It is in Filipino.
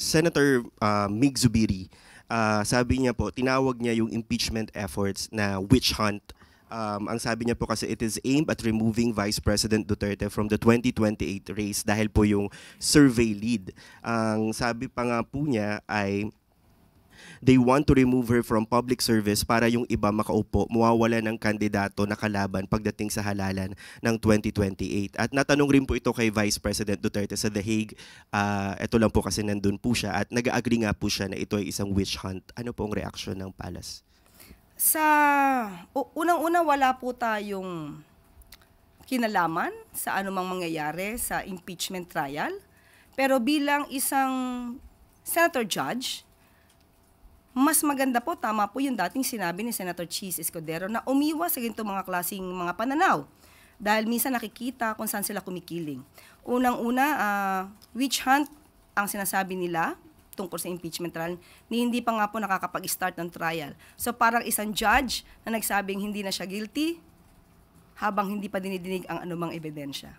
Senator Mig Zubiri, sabi niya po, tinawag niya yung impeachment efforts na witch hunt. Ang sabi niya po kasi it is aimed at removing Vice President Duterte from the 2028 race dahil po yung survey lead. Ang sabi pa nga po niya ay they want to remove her from public service para yung iba makaupo, mawawala ng kandidato na kalaban pagdating sa halalan ng 2028. At natanong rin po ito kay Vice President Duterte sa The Hague. Ito lang po kasi nandun po siya at nag-agree nga po siya na ito ay isang witch hunt. Ano po ang reaksyon ng Palace? Unang-una, wala po tayong kinalaman sa anumang mangyayari sa impeachment trial. Pero bilang isang Senator Judge, mas maganda po, tama po yung dating sinabi ni Senator Cheese Escudero na umiwas sa ganito mga klaseng mga pananaw. Dahil minsan nakikita kung saan sila kumikiling. Unang-una, witch hunt ang sinasabi nila tungkol sa impeachment trial ni hindi pa nga po nakakapag-start ng trial. So parang isang judge na nagsabing hindi na siya guilty habang hindi pa dinidinig ang anumang ebidensya.